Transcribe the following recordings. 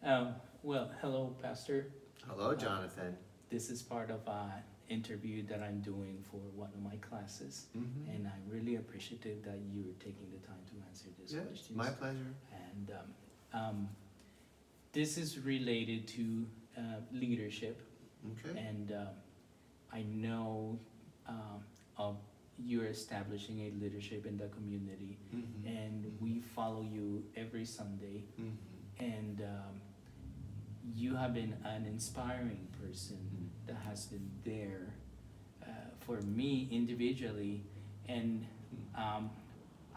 Well, hello, Pastor. Hello, Uh, Jonathan. this is part of an interview that I'm doing for one of my classes, and I'm really appreciative that you're taking the time to answer these Yeah, questions. my pleasure. And this is related to leadership, Okay. and I know of you're establishing a leadership in the community, and we follow you every Sunday, and you have been an inspiring person that has been there for me individually, and um,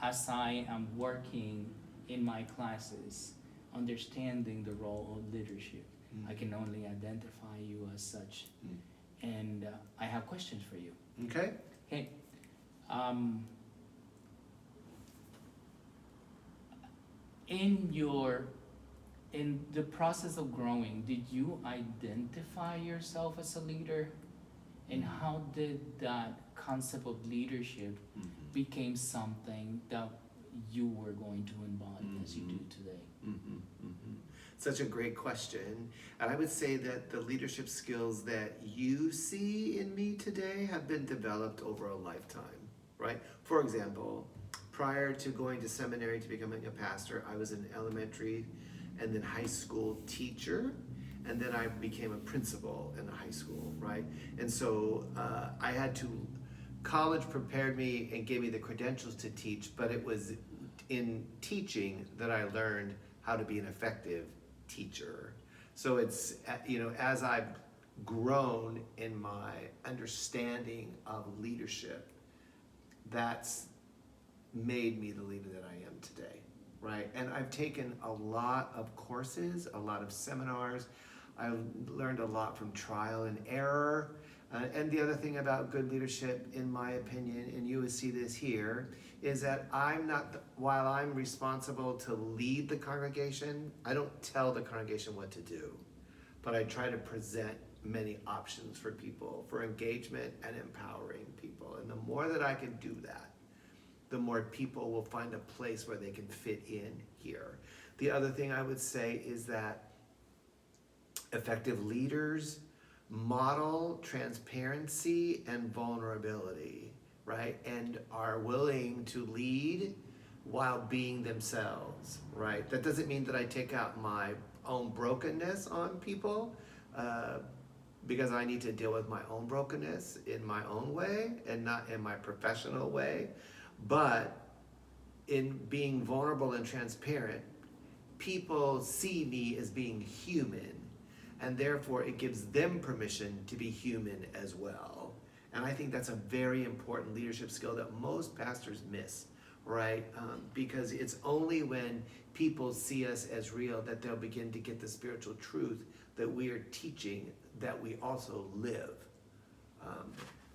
as I am working in my classes, understanding the role of leadership, I can only identify you as such, and I have questions for you. Okay. Okay, um, in your in the process of growing, did you identify yourself as a leader? And how did that concept of leadership became something that you were going to embody as you do today? Such a great question. And I would say that the leadership skills that you see in me today have been developed over a lifetime, right? For example, prior to going to seminary to becoming a pastor, I was an elementary and then high school teacher. And then I became a principal in a high school, right? And so I had to, college prepared me and gave me the credentials to teach, but it was in teaching that I learned how to be an effective teacher. So it's, as I've grown in my understanding of leadership, that's made me the leader that I am today, right? And I've taken a lot of courses, a lot of seminars. I learned a lot from trial and error. And the other thing about good leadership, in my opinion, and you will see this here, is that while I'm responsible to lead the congregation, I don't tell the congregation what to do, but I try to present many options for people, for engagement and empowering people. And the more that I can do that, the more people will find a place where they can fit in here. The other thing I would say is that effective leaders model transparency and vulnerability, right? And are willing to lead while being themselves, right? That doesn't mean that I take out my own brokenness on people, because I need to deal with my own brokenness in my own way and not in my professional way. But in being vulnerable and transparent, people see me as being human, and therefore it gives them permission to be human as well. And I think that's a very important leadership skill that most pastors miss, right? Because it's only when people see us as real that they'll begin to get the spiritual truth that we are teaching, that we also live.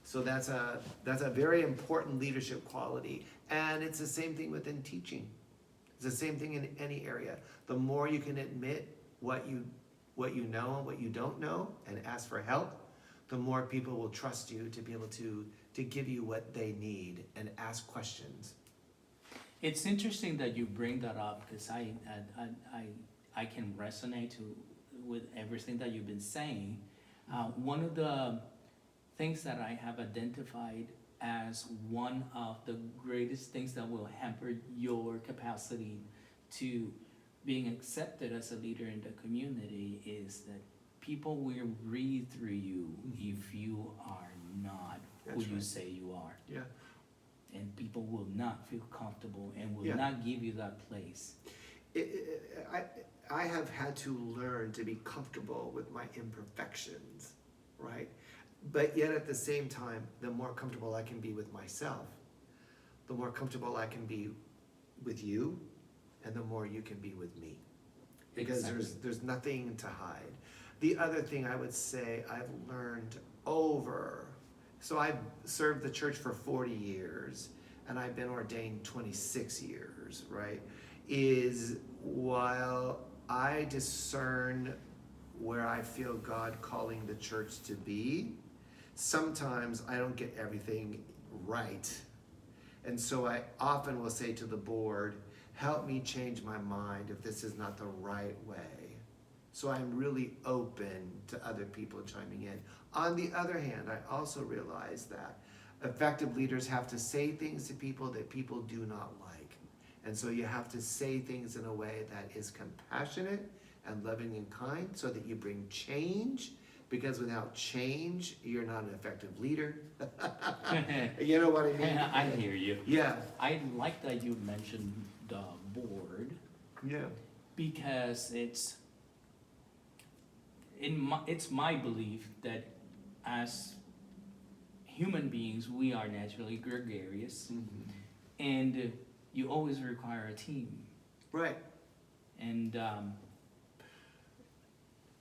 So that's a very important leadership quality. And it's the same thing within teaching. It's the same thing in any area. The more you can admit what you know and what you don't know and ask for help, the more people will trust you to be able to give you what they need and ask questions. It's interesting that you bring that up because I can resonate with everything that you've been saying. One of the things that I have identified as one of the greatest things that will hamper your capacity to being accepted as a leader in the community is that people will read through you if you are not That's who you right. say you are. Yeah. And people will not feel comfortable and will Yeah. not give you that place. I have had to learn to be comfortable with my imperfections, right? But yet at the same time, the more comfortable I can be with myself, the more comfortable I can be with you, and the more you can be with me. Because Exactly. there's nothing to hide. The other thing I would say I've learned so I've served the church for 40 years, and I've been ordained 26 years, right? Is while I discern where I feel God calling the church to be, sometimes I don't get everything right. And so I often will say to the board, help me change my mind if this is not the right way. So I'm really open to other people chiming in. On the other hand, I also realize that effective leaders have to say things to people that people do not like. And so you have to say things in a way that is compassionate and loving and kind so that you bring change, because without change, you're not an effective leader. You know what I mean? I hear you. Yeah. I like that you mentioned the board, Yeah. because it's my belief that as human beings we are naturally gregarious, Mm-hmm. and you always require a team Right. and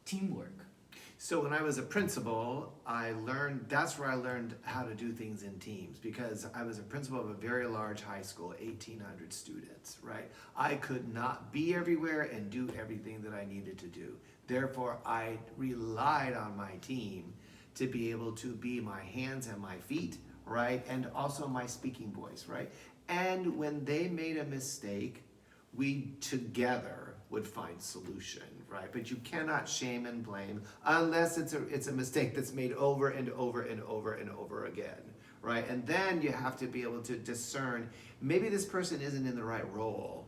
teamwork. So when I was a principal, that's where I learned how to do things in teams, because I was a principal of a very large high school, 1,800 students, right? I could not be everywhere and do everything that I needed to do. Therefore, I relied on my team to be able to be my hands and my feet, right? And also my speaking voice, right? And when they made a mistake, we together would find solution, right? But you cannot shame and blame unless it's a mistake that's made over and over and over and over again, right? And then you have to be able to discern, maybe this person isn't in the right role.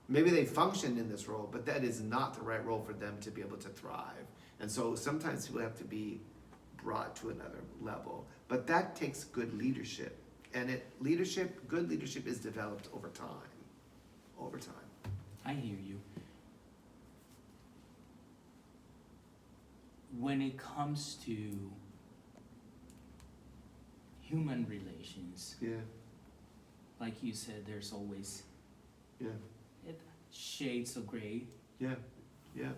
Maybe they functioned in this role, but that is not the right role for them to be able to thrive. And so sometimes people have to be brought to another level. But that takes good leadership. And good leadership is developed over time. Over time. I hear you. When it comes to human relations, Yeah, like you said, there's always yeah, shades of gray. yeah, yeah.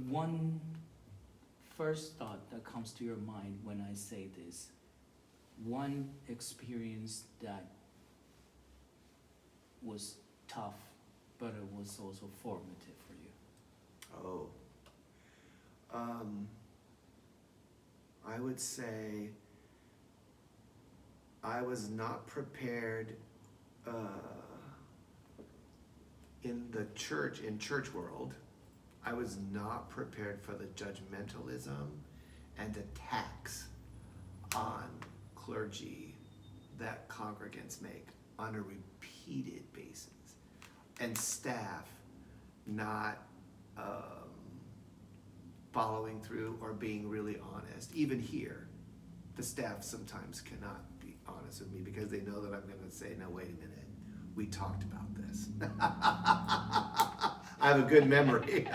One first thought that comes to your mind when I say this, one experience that was tough, but it was also formative for you. Oh. I would say I was not prepared in church world. I was not prepared for the judgmentalism and attacks on clergy that congregants make on a repeated basis, and staff not following through or being really honest. Even here, the staff sometimes cannot be honest with me because they know that I'm going to say, no, wait a minute, we talked about this. I have a good memory.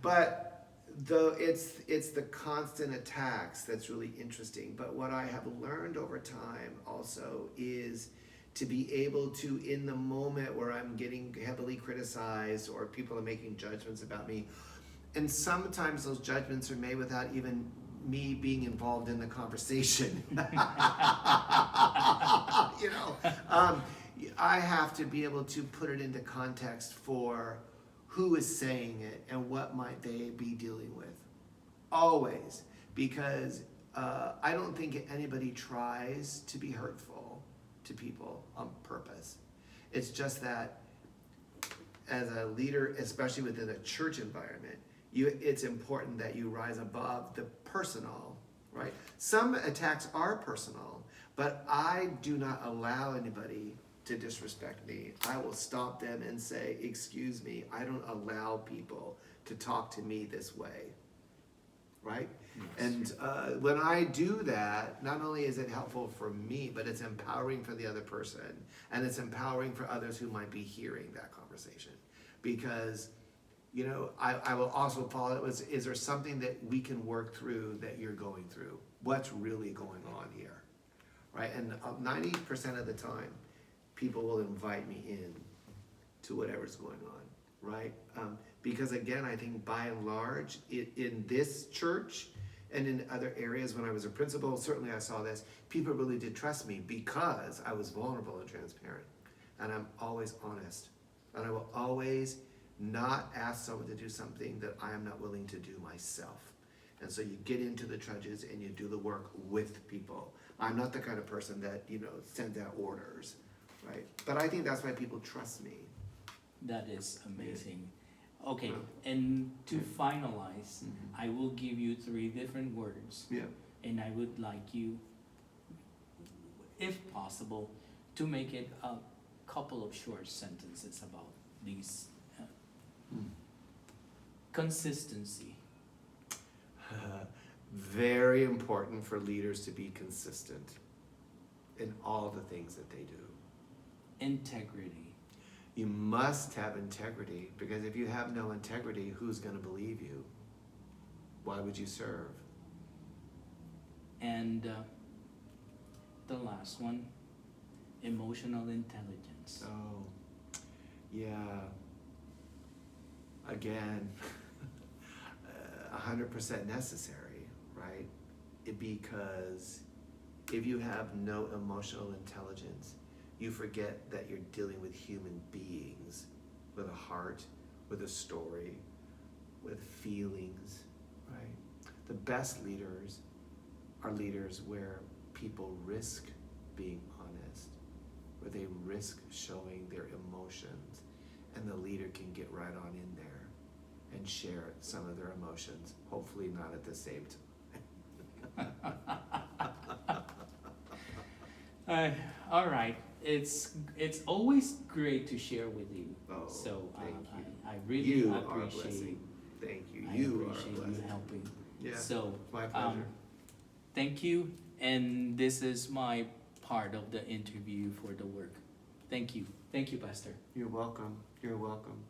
But though it's the constant attacks that's really interesting. But what I have learned over time also is to be able to, in the moment where I'm getting heavily criticized or people are making judgments about me, and sometimes those judgments are made without even me being involved in the conversation. I have to be able to put it into context for who is saying it and what might they be dealing with. Always. Because I don't think anybody tries to be hurtful to people on purpose. It's just that as a leader, especially within a church environment, it's important that you rise above the personal, right? Some attacks are personal, but I do not allow anybody to disrespect me. I will stop them and say, excuse me, I don't allow people to talk to me this way, right? Yes. And when I do that, not only is it helpful for me, but it's empowering for the other person, and it's empowering for others who might be hearing that conversation. Because I will also follow it with, is there something that we can work through that you're going through? What's really going on here, right? And 90% of the time, people will invite me in to whatever's going on, right? Because again, I think by and large, in this church and in other areas when I was a principal, certainly I saw this, people really did trust me because I was vulnerable and transparent. And I'm always honest. And I will always not ask someone to do something that I am not willing to do myself. And so you get into the trenches and you do the work with people. I'm not the kind of person that, sends out orders, right? But I think that's why people trust me. That is amazing. Okay, Yeah. and to Yeah. finalize, I will give you 3 different words, Yeah. and I would like you, if possible, to make it a couple of short sentences about these. Mm. Consistency, Very important for leaders to be consistent in all the things that they do. integrity, You must have integrity, because if you have no integrity, who's going to believe you? Why would you serve? and the last one, emotional intelligence. Oh, yeah. Again, 100% necessary, right? Because if you have no emotional intelligence, you forget that you're dealing with human beings with a heart, with a story, with feelings, right? The best leaders are leaders where people risk being honest, where they risk showing their emotions, and the leader can get right on in there and share some of their emotions, hopefully not at the same time. All right, it's always great to share with you. Oh, So thank you. I really You are a appreciate blessing. Thank you. I You are a appreciate you blessing. helping. Yeah, So my pleasure. thank you, and this is my part of the interview for the work. Thank you, Pastor. You're welcome. You're welcome.